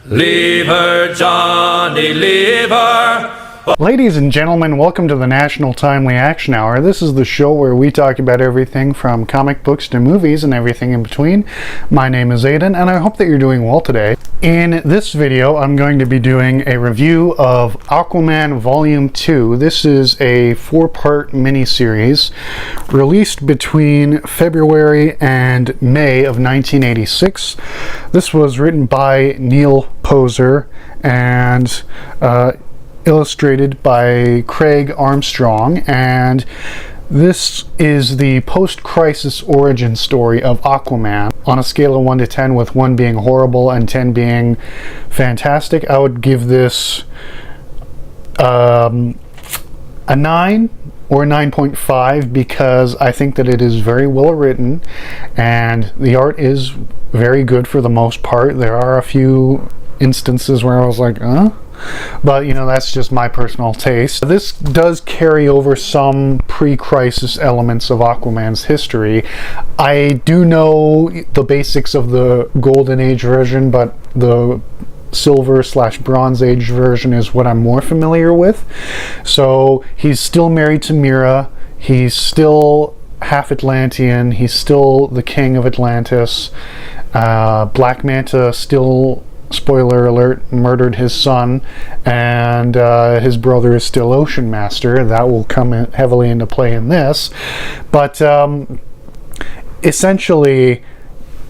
Leave her, Johnny, leave her. Ladies and gentlemen, welcome to the National Timely Action Hour. This is the show where we talk about everything from comic books to movies and everything in between. My name is Aidan, and I hope that you're doing well today. In this video, I'm going to be doing a review of Aquaman Volume 2. This is a 4-part miniseries released between February and May of 1986. This was written by Neil Poser and illustrated by Craig Armstrong, and this is the post-crisis origin story of Aquaman. On a scale of 1 to 10, with 1 being horrible and 10 being fantastic, I would give this a 9 or 9.5 because I think that it is very well written and the art is very good for the most part. There are a few instances where I was like, but you know, that's just my personal taste. This does carry over some pre-crisis elements of Aquaman's history. I do know the basics of the Golden Age version, but the Silver/Bronze Age version is what I'm more familiar with. So he's still married to Mira, he's still half Atlantean, he's still the king of Atlantis. Black Manta still, spoiler alert, murdered his son, and his brother is still Ocean Master. That will come in heavily into play in this, but essentially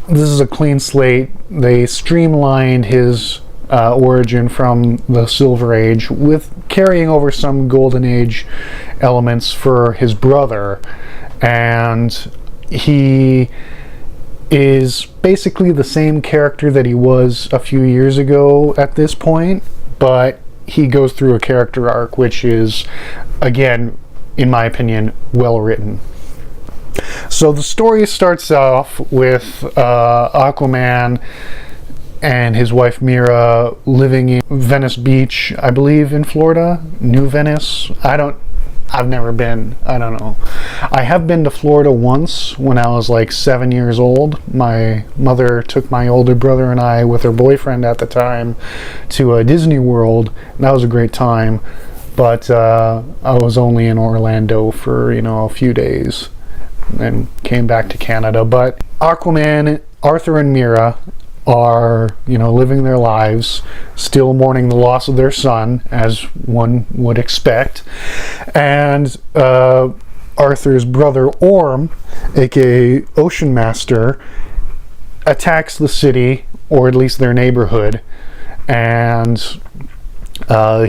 this is a clean slate. They streamlined his origin from the Silver Age with carrying over some Golden Age elements for his brother, and he is basically the same character that he was a few years ago at this point, but he goes through a character arc which is, again, in my opinion, well written. So the story starts off with Aquaman and his wife Mira living in Venice Beach, I believe, in Florida. New Venice. I've never been. I don't know. I have been to Florida once when I was like 7 years old. My mother took my older brother and I, with her boyfriend at the time, to Disney World. And that was a great time. But I was only in Orlando for, a few days and came back to Canada. But Aquaman, Arthur and Mira are, living their lives, still mourning the loss of their son, as one would expect. And Arthur's brother Orm, aka Ocean Master, attacks the city, or at least their neighborhood, and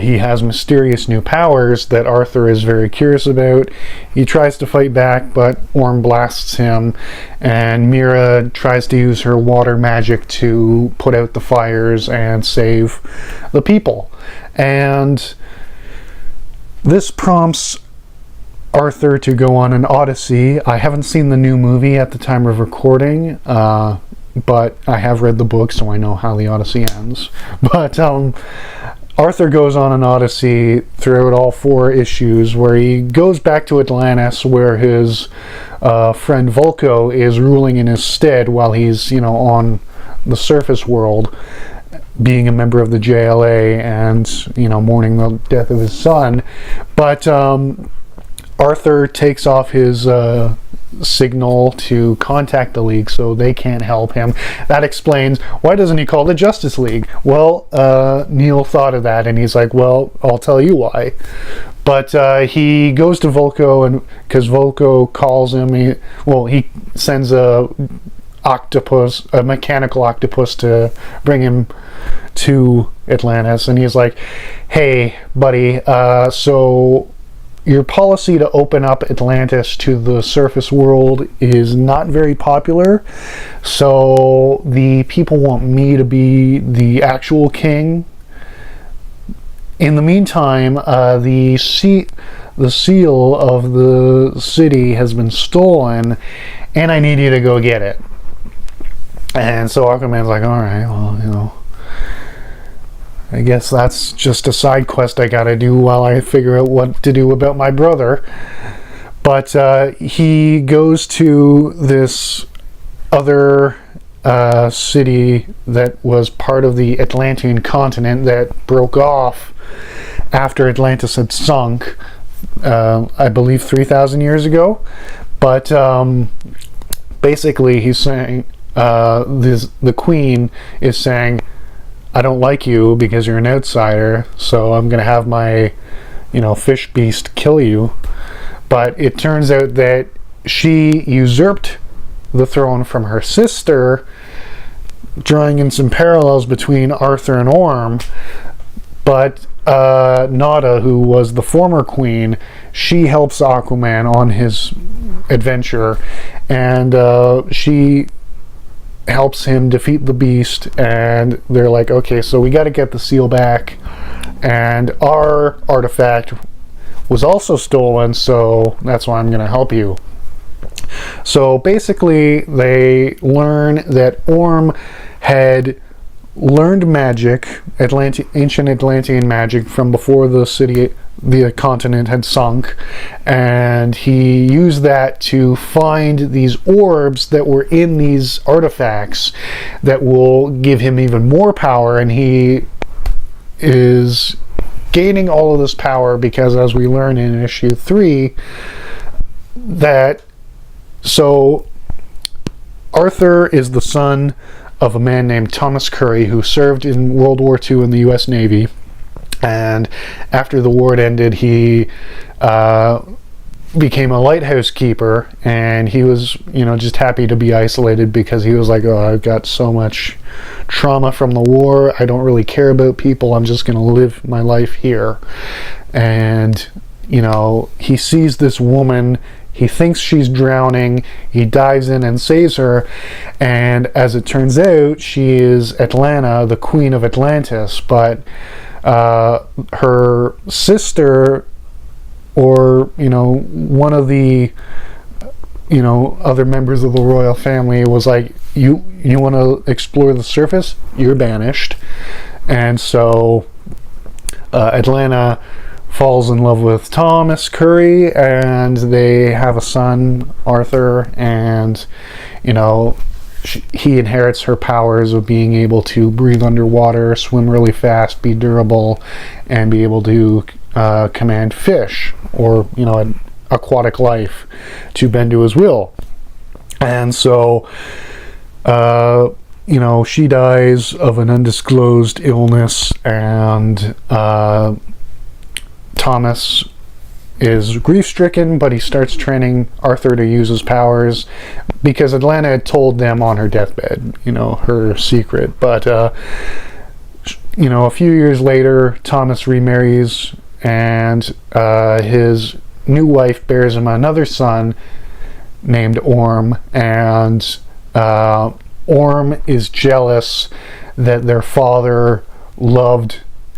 he has mysterious new powers that Arthur is very curious about. He tries to fight back, but Orm blasts him, and Mira tries to use her water magic to put out the fires and save the people. And this prompts Arthur to go on an odyssey. I haven't seen the new movie at the time of recording, but I have read the book, so I know how the odyssey ends. But Arthur goes on an odyssey throughout all 4 issues, where he goes back to Atlantis, where his friend Vulko is ruling in his stead while he's, on the surface world, being a member of the JLA and, mourning the death of his son. But Arthur takes off his signal to contact the League, so they can't help him. That explains why doesn't he call the Justice League? Well, Neil thought of that, and he's like, well, I'll tell you why. But he goes to Vulko, and because Vulko calls him, he sends a mechanical octopus to bring him to Atlantis, and he's like, hey buddy, so your policy to open up Atlantis to the surface world is not very popular, so the people want me to be the actual king. In the meantime, the seal of the city has been stolen, and I need you to go get it. And so Aquaman's like, alright, well, I guess that's just a side quest I gotta do while I figure out what to do about my brother. But he goes to this other city that was part of the Atlantean continent that broke off after Atlantis had sunk, I believe 3,000 years ago. But basically he's saying, the queen is saying, I don't like you because you're an outsider, so I'm going to have my, fish beast kill you. But it turns out that she usurped the throne from her sister, drawing in some parallels between Arthur and Orm. But Nada, who was the former queen, she helps Aquaman on his adventure, and she helps him defeat the beast. And they're like, okay, so we got to get the seal back, and our artifact was also stolen, so that's why I'm going to help you. So basically they learn that Orm had learned magic, ancient Atlantean magic, from before the continent had sunk, and he used that to find these orbs that were in these artifacts that will give him even more power. And he is gaining all of this power because, as we learn in issue 3, that Arthur is the son of a man named Thomas Curry, who served in World War II in the U.S. Navy. And after the war had ended, he became a lighthouse keeper, and he was, just happy to be isolated because he was like, oh, I've got so much trauma from the war. I don't really care about people. I'm just going to live my life here. And, he sees this woman. He thinks she's drowning. He dives in and saves her. And as it turns out, she is Atlanta, the queen of Atlantis. But her sister, or one of the other members of the royal family, was like, you want to explore the surface? You're banished. And so Atlanta falls in love with Thomas Curry, and they have a son, Arthur, and he inherits her powers of being able to breathe underwater, swim really fast, be durable, and be able to command fish, or an aquatic life, to bend to his will. And so she dies of an undisclosed illness, and Thomas is grief-stricken, but he starts training Arthur to use his powers because Atlanta had told them on her deathbed, her secret. But a few years later, Thomas remarries, and his new wife bears him another son named Orm. And Orm is jealous that their father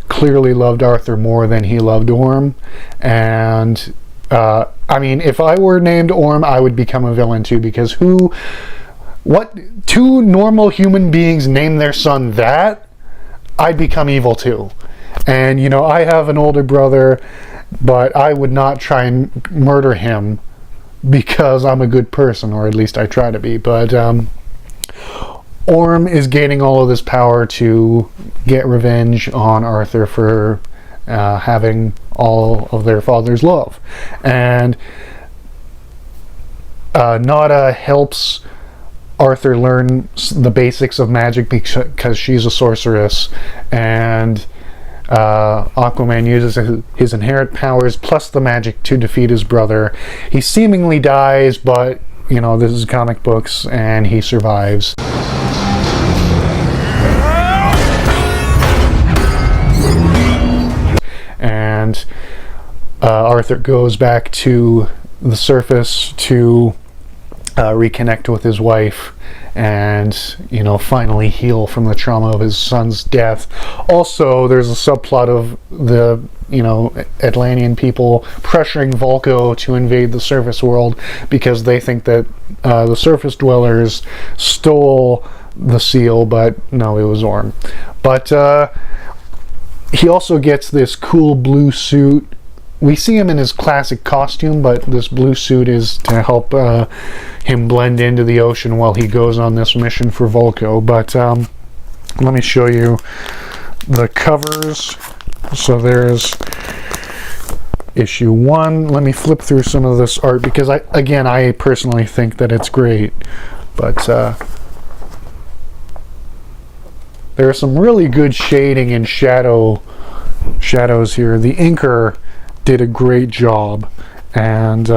clearly loved Arthur more than he loved Orm. And if I were named Orm, I would become a villain too, because what two normal human beings name their son that? I'd become evil too. And I have an older brother, but I would not try and murder him because I'm a good person, or at least I try to be. But Orm is gaining all of this power to get revenge on Arthur for having all of their father's love. And Nada helps Arthur learn the basics of magic because she's a sorceress, and Aquaman uses his inherent powers plus the magic to defeat his brother. He seemingly dies, but this is comic books, and he survives. And Arthur goes back to the surface to reconnect with his wife, and finally heal from the trauma of his son's death. Also, there's a subplot of the Atlantean people pressuring Vulko to invade the surface world because they think that the surface dwellers stole the seal, but no, it was Orm. But he also gets this cool blue suit we see him in his classic costume, but this blue suit is to help him blend into the ocean while he goes on this mission for Volko. But let me show you the covers. So there's issue 1. Let me flip through some of this art because I personally think that it's great. But there are some really good shading and shadows here. The inker did a great job, and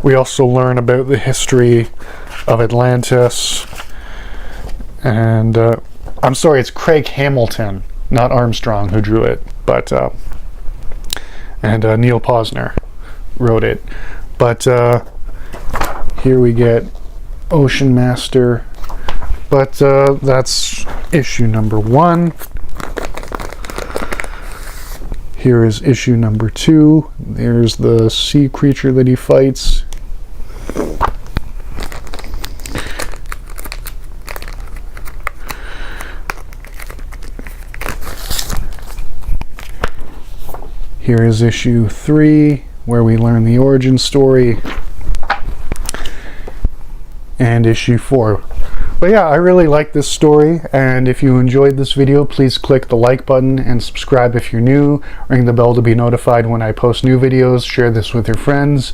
we also learn about the history of Atlantis. And I'm sorry, it's Craig Hamilton, not Armstrong, who drew it, but and Neil Posner wrote it. But here we get Ocean Master, but that's issue number 1. Here is issue number 2. There's the sea creature that he fights. Here is issue 3, where we learn the origin story, and issue 4. But yeah, I really like this story, and if you enjoyed this video, please click the like button and subscribe if you're new. Ring the bell to be notified when I post new videos. Share this with your friends.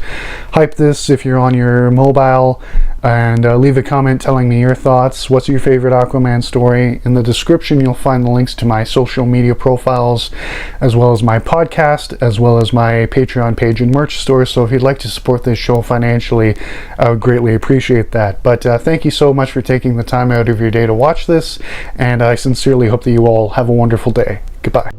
Hype this if you're on your mobile, and leave a comment telling me your thoughts. What's your favorite Aquaman story? In the description, you'll find the links to my social media profiles, as well as my podcast, as well as my Patreon page and merch store. So if you'd like to support this show financially, I would greatly appreciate that. But thank you so much for taking the time out of your day to watch this, and I sincerely hope that you all have a wonderful day. Goodbye.